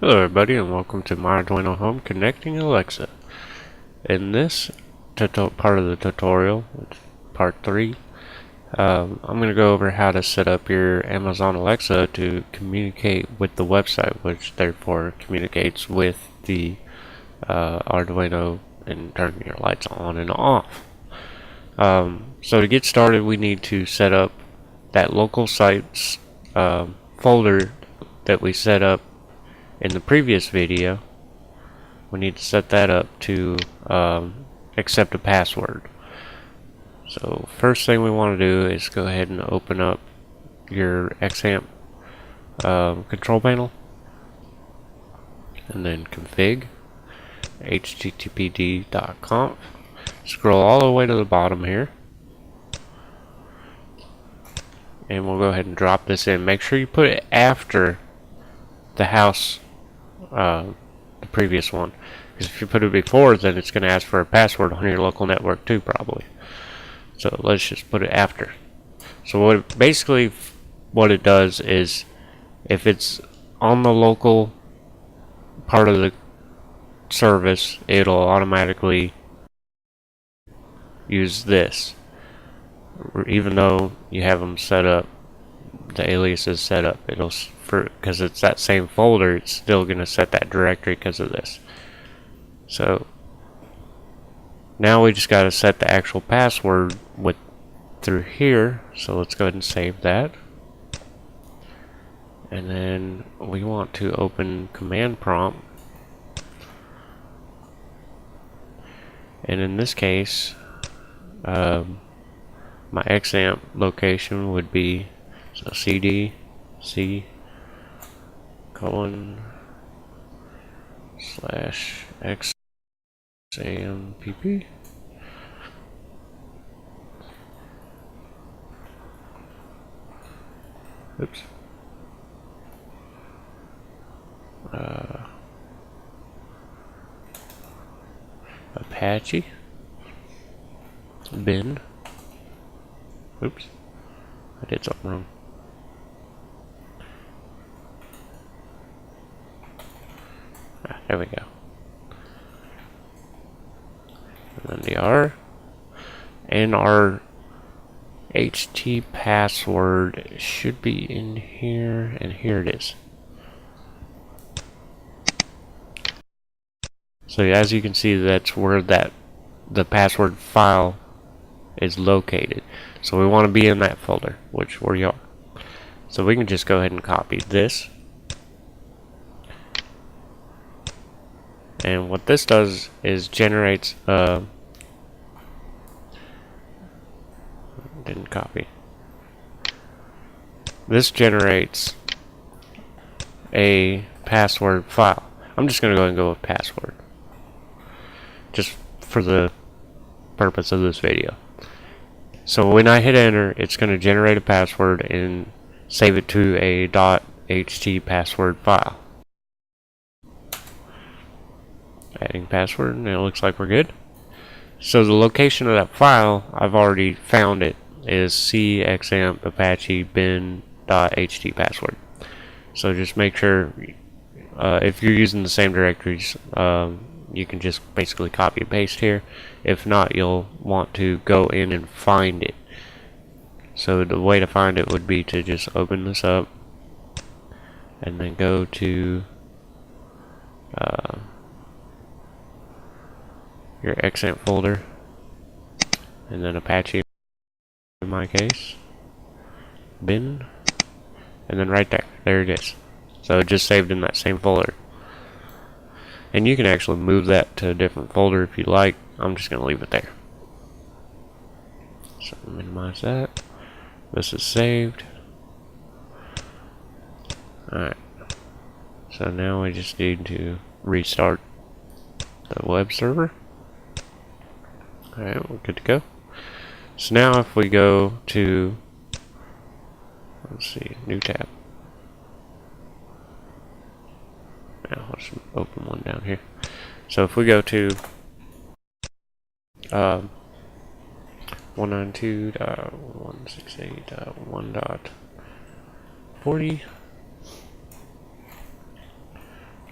Hello everybody and welcome to my Arduino home connecting Alexa. In this part of the tutorial, part 3, I'm going to go over how to set up your Amazon Alexa to communicate with the website, which therefore communicates with the Arduino and turn your lights on and off. So to get started, we need to set up that local sites folder that we set up in the previous video. We need to set that up to accept a password. So first thing we want to do is go ahead and open up your XAMPP control panel and then config httpd.conf. Scroll all the way to the bottom here and we'll go ahead and drop this in. Make sure you put it after the house, the previous one, because if you put it before, then it's going to ask for a password on your local network too, probably. So let's just put it after. So basically what it does is, if it's on the local part of the service, it'll automatically use this, even though you have them set up, the alias is set up. It'll, because it's that same folder, it's still going to set that directory because of this. So now we just got to set the actual password through here. So let's go ahead and save that, and then we want to open command prompt, and in this case my XAMPP location would be cd c:/xampp. Oops. Apache bin. Oops, I did something wrong. There we go. And then the R, and our HT password should be in here, and here it is. So as you can see, that's where the password file is located. So we want to be in that folder, which we are. So we can just go ahead and copy this. And what this does is generates didn't copy. This generates a password file. I'm just going to go ahead and go with password, just for the purpose of this video. So when I hit enter, it's going to generate a password and save it to a .ht password file. Adding password, and it looks like we're good. So the location of that file, I've already found it, is cxampp apache bin.ht password. So just make sure, if you're using the same directories, you can just basically copy and paste here. If not, you'll want to go in and find it. So the way to find it would be to just open this up and then go to your XAMPP folder, and then Apache in my case, bin, and then right there it is. So it just saved in that same folder, and you can actually move that to a different folder if you like. I'm just going to leave it there. So minimize that. This is saved. Alright, so now we just need to restart the web server. Alright, we're good to go. So now if we go to, let's see, new tab. Now let's open one down here. So if we go to 192.168.1.40,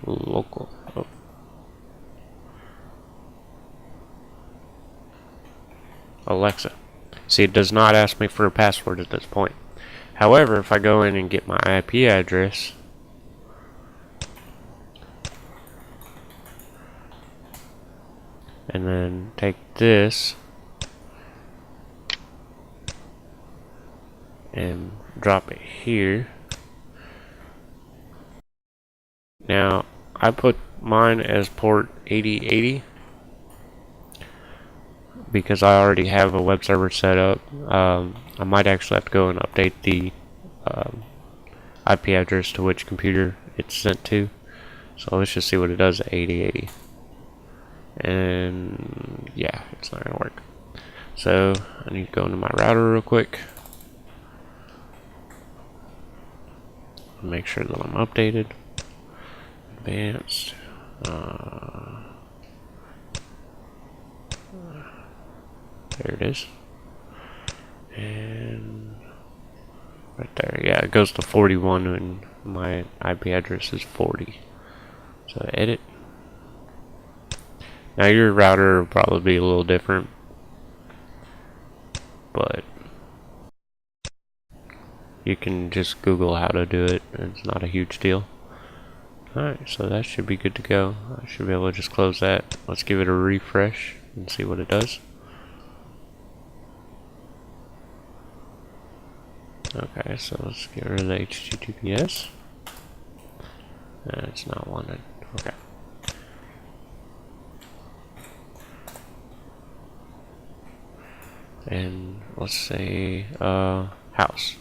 local. Oh. Alexa. See, it does not ask me for a password at this point. However, if I go in and get my IP address, and then take this and drop it here. Now, I put mine as port 8080 because I already have a web server set up. I might actually have to go and update the IP address to which computer it's sent to. So let's just see what it does at 8080. And yeah, it's not gonna work. So I need to go into my router real quick. Make sure that I'm updated. Advanced. There it is. And right there, yeah, it goes to 41 and my IP address is 40. So edit. Now your router will probably be a little different, but you can just Google how to do it. It's not a huge deal. Alright, so that should be good to go. I should be able to just close that. Let's give it a refresh and see what it does. Okay, so let's get rid of the HTTPS. It's not wanted. Okay. And let's say house.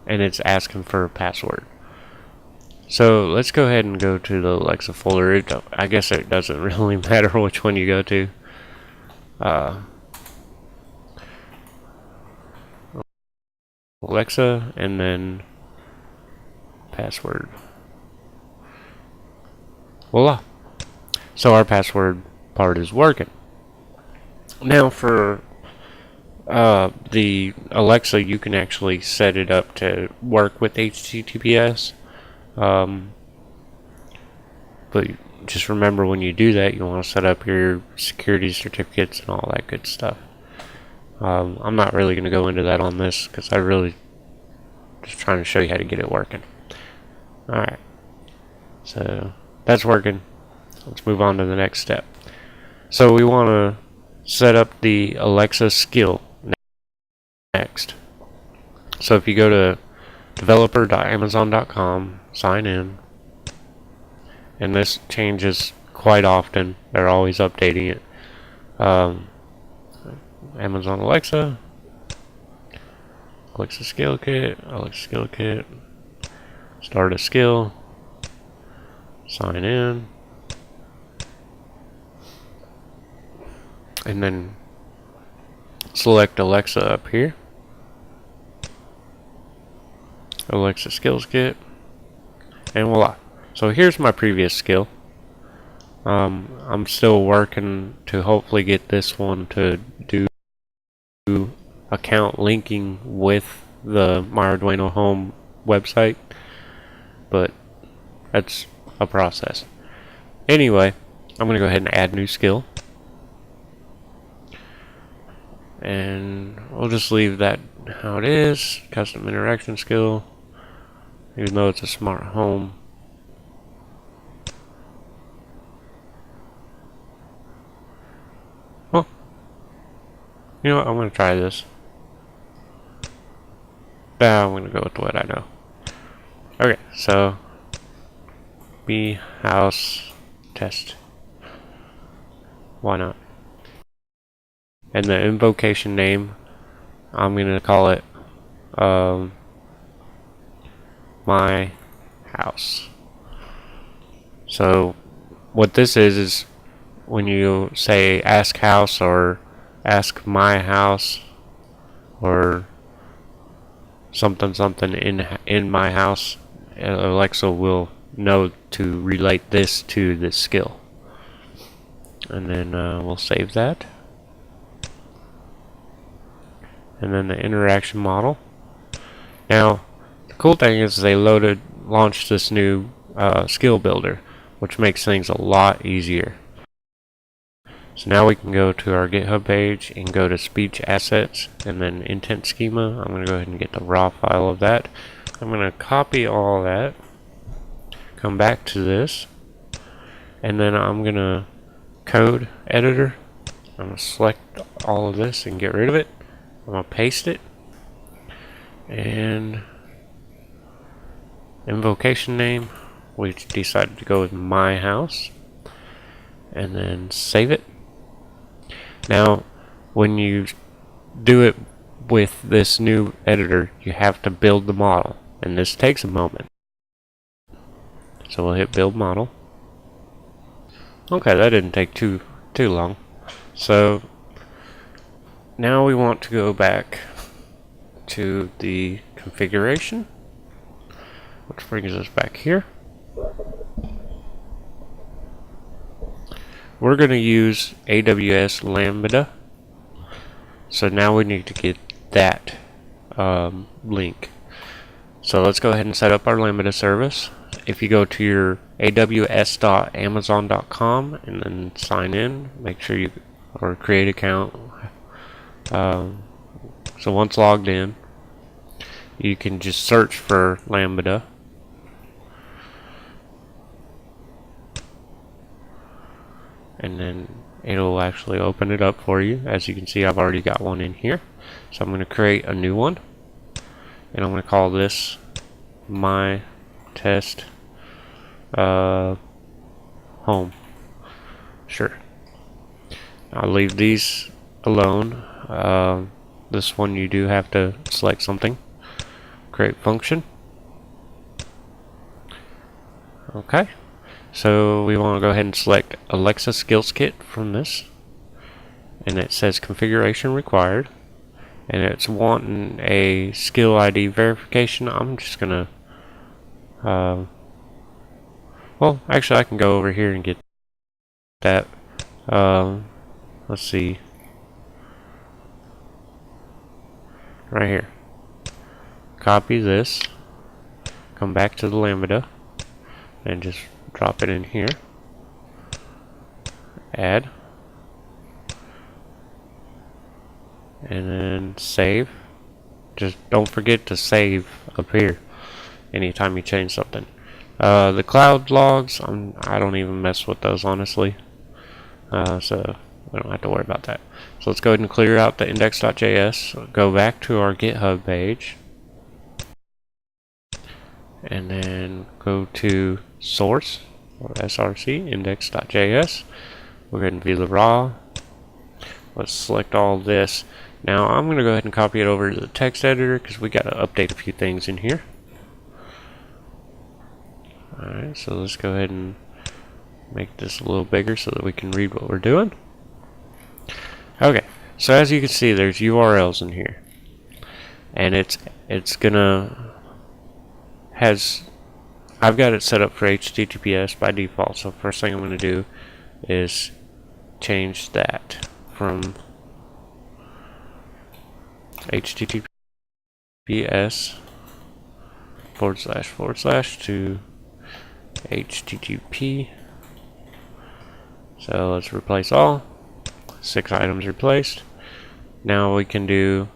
And it's asking for a password. So let's go ahead and go to the Alexa folder. I guess it doesn't really matter which one you go to. Alexa and then password. Voila. So our password part is working. Now for the Alexa, you can actually set it up to work with HTTPS. But just remember, when you do that, you want to set up your security certificates and all that good stuff. I'm not really going to go into that on this because I really just trying to show you how to get it working. Alright, so that's working. Let's move on to the next step. So we want to set up the Alexa skill next. So if you go to developer.amazon.com, sign in, and this changes quite often. They're always updating it. Amazon Alexa skill kit, start a skill, sign in, and then select Alexa up here. Alexa skills kit, and voila. So here's my previous skill. I'm still working to hopefully get this one to do account linking with the My Arduino Home website, but that's a process. Anyway, I'm going to go ahead and add new skill, and we'll just leave that how it is. Custom interaction skill, even though it's a smart home. Well, you know what, I'm going to try this. I'm going to go with what I know. Okay, so B house test. Why not? And the invocation name, I'm going to call it my house. So what this is when you say ask house or ask my house or something in my house, Alexa will know to relate this to this skill. And then we'll save that. And then the interaction model. Now the cool thing is they loaded launch this new skill builder, which makes things a lot easier. So now we can go to our GitHub page and go to speech assets and then intent schema. I'm going to go ahead and get the raw file of that. I'm going to copy all that, come back to this, and then I'm going to code editor. I'm going to select all of this and get rid of it. I'm going to paste it, and invocation name, we decided to go with my house, and then save it. Now when you do it with this new editor, you have to build the model, and this takes a moment. So we'll hit build model. Okay, that didn't take too long. So now we want to go back to the configuration, which brings us back here. We're going to use AWS Lambda, so now we need to get that link. So let's go ahead and set up our Lambda service. If you go to your aws.amazon.com and then sign in, make sure you or create account. So once logged in, you can just search for Lambda. And then it'll actually open it up for you. As you can see, I've already got one in here. So I'm going to create a new one, and I'm going to call this my test home. Sure. I'll leave these alone. This one you do have to select something. Create function. Okay. So we want to go ahead and select Alexa Skills Kit from this, and it says configuration required, and it's wanting a skill ID verification. I'm just gonna well, actually I can go over here and get that. Let's see, right here, copy this, come back to the Lambda and just drop it in here, add, and then save. Just don't forget to save up here anytime you change something. The cloud logs, I don't even mess with those, honestly, so we don't have to worry about that. So let's go ahead and clear out the index.js, go back to our GitHub page, and then go to source or src index.js. We'll go ahead and view the raw. Let's select all this. Now I'm going to go ahead and copy it over to the text editor because we got to update a few things in here. Alright, so let's go ahead and make this a little bigger so that we can read what we're doing. Okay, so as you can see, there's URLs in here, and it's gonna I've got it set up for HTTPS by default. So first thing I'm going to do is change that from HTTPS // to HTTP. So let's replace all. 6 items replaced. Now we can do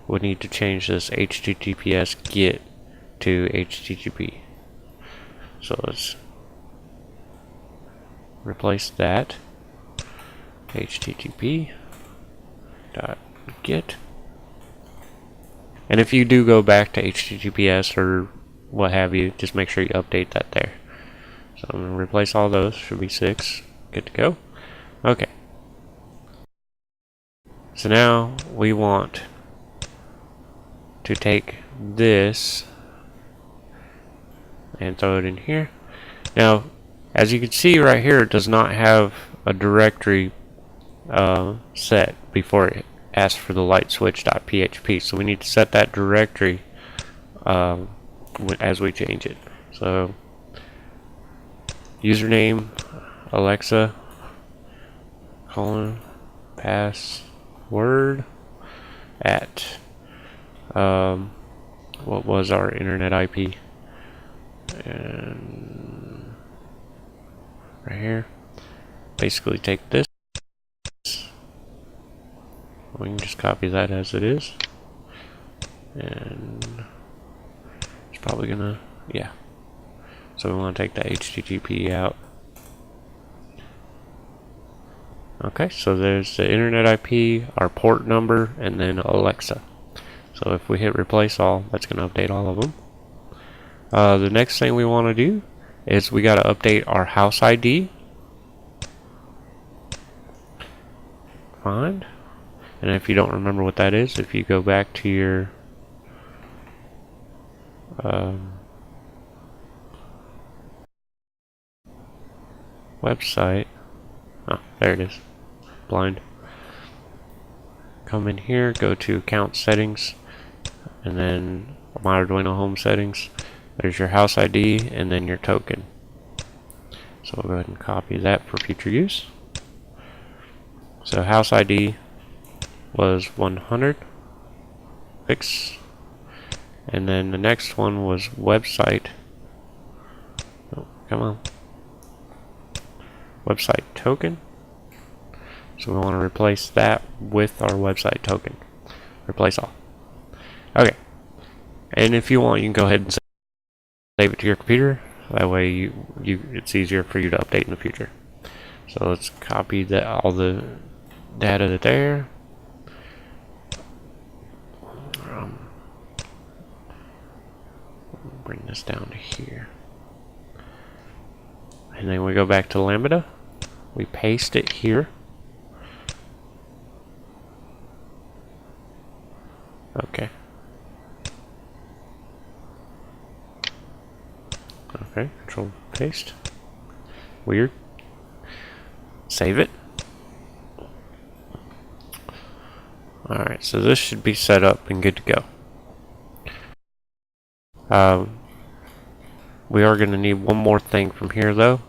we need to change this HTTPS GET to HTTP. So let's replace that. HTTP.GET. And if you do go back to HTTPS or what have you, just make sure you update that there. So I'm going to replace all those. Should be 6. Good to go. Okay. So now we want to take this and throw it in here. Now, as you can see right here, it does not have a directory set before it asks for the lightswitch.php. So we need to set that directory as we change it. So username Alexa password at what was our internet IP, and right here, basically take this, we can just copy that as it is, and it's probably gonna, yeah, so we want to take the HTTP out. Okay, so there's the internet IP, our port number, and then Alexa. So if we hit replace all, that's going to update all of them. The next thing we want to do is we got to update our house ID. Find. And if you don't remember what that is, if you go back to your website, oh, there it is, blind. Come in here, go to account settings, and then my Arduino home settings. There's your house ID and then your token. So we'll go ahead and copy that for future use. So house ID was 100, fix, and then the next one was website. Oh, come on. Website token. So we want to replace that with our website token. Replace all. Okay. And if you want, you can go ahead and save it to your computer. That way it's easier for you to update in the future. So let's copy that, all the data there. Bring this down to here. And then we go back to Lambda. We paste it here. Okay. Okay, control paste. Weird. Save it. Alright, so this should be set up and good to go. We are going to need one more thing from here though.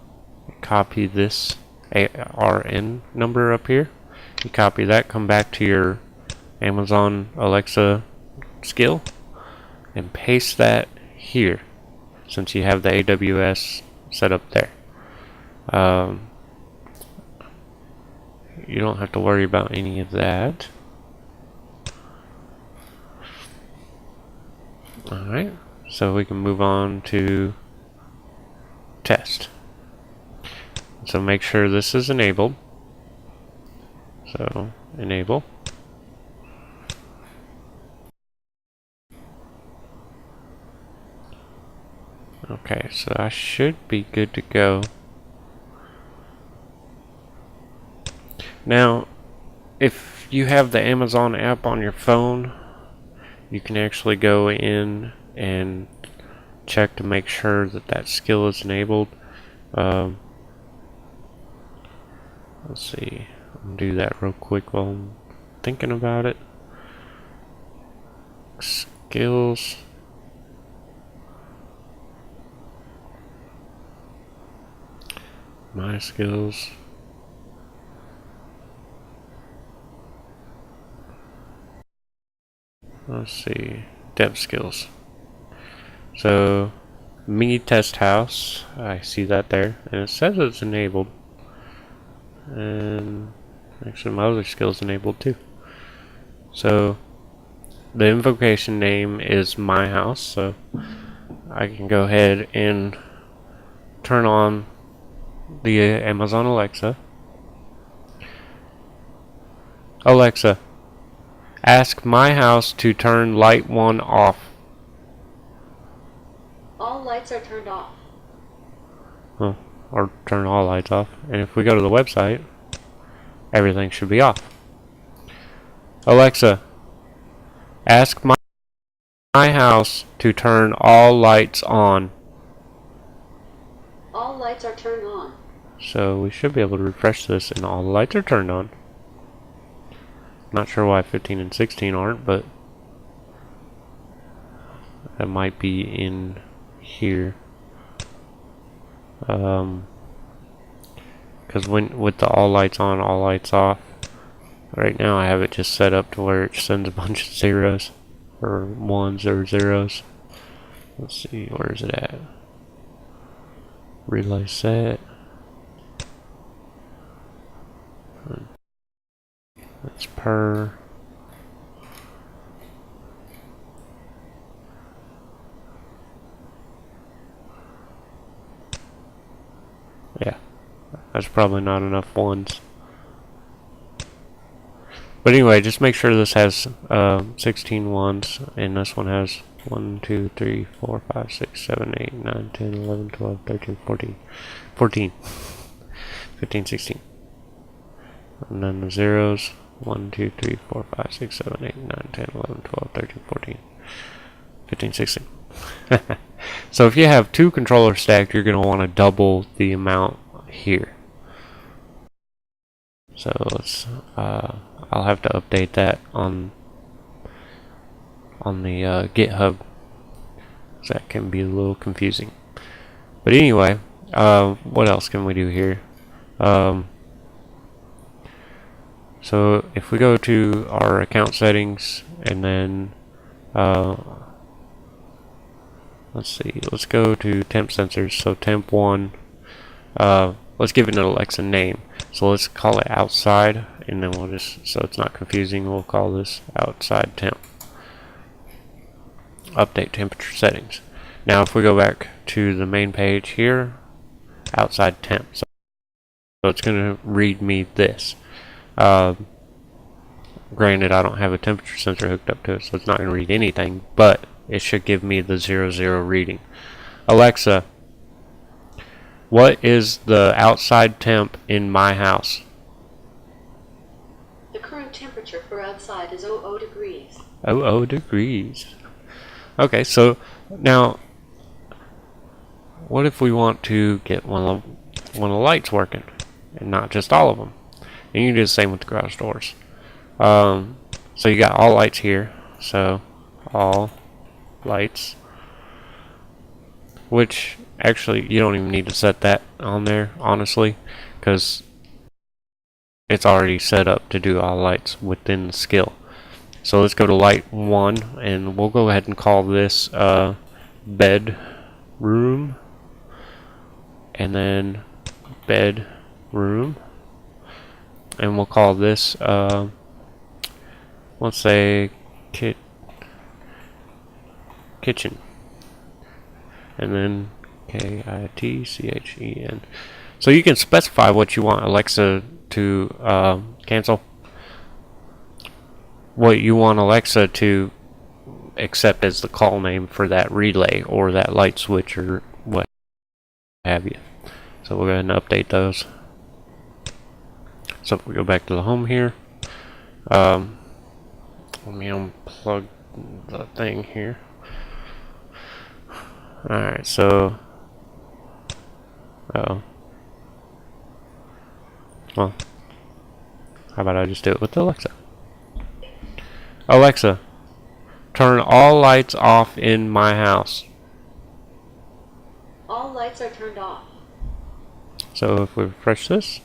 Copy this ARN number up here. You copy that, come back to your Amazon Alexa skill and paste that here since you have the AWS set up there. You don't have to worry about any of that. Alright, so we can move on to test. So make sure this is enabled. So enable. Okay, so I should be good to go. Now, if you have the Amazon app on your phone, you can actually go in and check to make sure that that skill is enabled. Let's see, I'll do that real quick while I'm thinking about it. Skills. My skills. Let's see, dev skills. So, me test house, I see that there, and it says it's enabled. And actually my other skills enabled too. So, the invocation name is my house, so I can go ahead and turn on the Amazon Alexa. Alexa, ask my house to turn light 1 off. All lights are turned off. Well, or turn all lights off. And if we go to the website, everything should be off. Alexa, ask my house to turn all lights on. All lights are turned on. So we should be able to refresh this and all the lights are turned on. Not sure why 15 and 16 aren't, but that might be in here. Because with the all lights on, all lights off, right now I have it just set up to where it sends a bunch of zeros. or ones or zeros. Let's see, where is it at? Relay set. That's per. Yeah, that's probably not enough ones. But anyway, just make sure this has 16 ones, and this one has 1, 2, 3, 4, 5, 6, 7, 8, 9, 10, 11, 12, 13, 14, 14, 15, 16. And then the zeros, 1, 2, 3, 4, 5, 6, 7, 8, 9, 10, 11, 12, 13, 14, 15, 16. So if you have two controllers stacked, you're going to want to double the amount here. So let's, I'll have to update that on the GitHub, so that can be a little confusing. But anyway, what else can we do here? So if we go to our account settings and then let's see, let's go to temp sensors. So temp 1, let's give it an Alexa name. So let's call it outside, and then we'll just, so it's not confusing, we'll call this outside temp. Update temperature settings. Now if we go back to the main page here, outside temp. So it's going to read me this. Granted, I don't have a temperature sensor hooked up to it, so it's not going to read anything, but it should give me the 00 reading. Alexa, what is the outside temp in my house? The current temperature for outside is 00 degrees. 00 degrees. Okay, so now, what if we want to get one of the lights working, and not just all of them? And you can do the same with the garage doors. So you got all lights here, so all lights, which actually you don't even need to set that on there, honestly, because it's already set up to do all lights within the skill. So let's go to light 1, and we'll go ahead and call this bedroom, and then bedroom, and we'll call this let's say kitchen, and then KITCHEN. So you can specify what you want Alexa to cancel, what you want Alexa to accept as the call name for that relay or that light switch or what have you. So we'll go ahead and update those. So if we go back to the home here, let me unplug the thing here. Alright, so well, how about I just do it with Alexa? Alexa, turn all lights off in my house. All lights are turned off. So if we refresh this,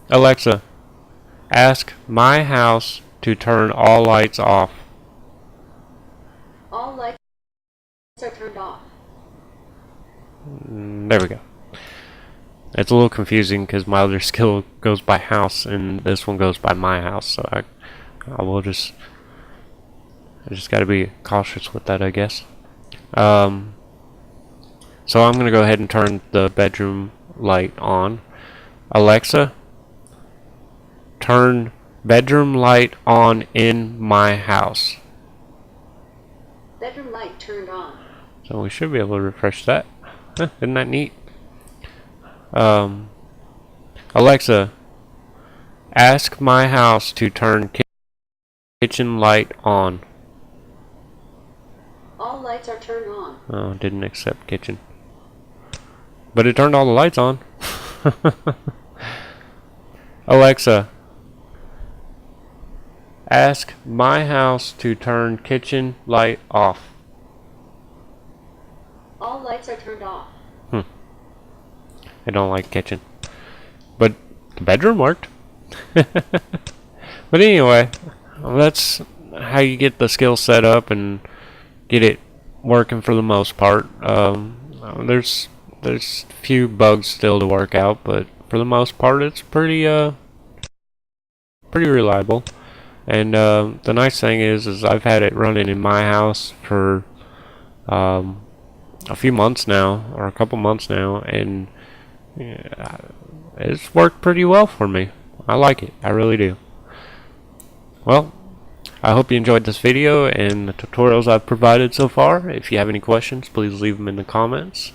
Alexa, ask my house to turn all lights off. All lights are turned off. There we go. It's a little confusing because my other skill goes by house and this one goes by my house, so I just got to be cautious with that, I guess. So I'm going to go ahead and turn the bedroom light on. Alexa, turn bedroom light on in my house. Bedroom light turned on. So we should be able to refresh that. Isn't that neat? Alexa, ask my house to turn kitchen light on. All lights are turned on. Oh, didn't accept kitchen. But it turned all the lights on. Alexa, ask my house to turn kitchen light off. All lights are turned off. I don't like kitchen. But the bedroom worked. But anyway, that's how you get the skill set up and get it working for the most part. There's a few bugs still to work out, but for the most part, it's pretty reliable. And the nice thing is I've had it running in my house for a few months now, or a couple months now, and it's worked pretty well for me. I like it. I really do. Well, I hope you enjoyed this video and the tutorials I've provided so far. If you have any questions, please leave them in the comments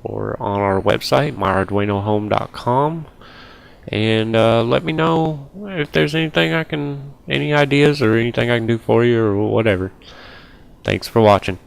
or on our website, myarduinohome.com. And let me know if there's any ideas or anything I can do for you or whatever. Thanks for watching.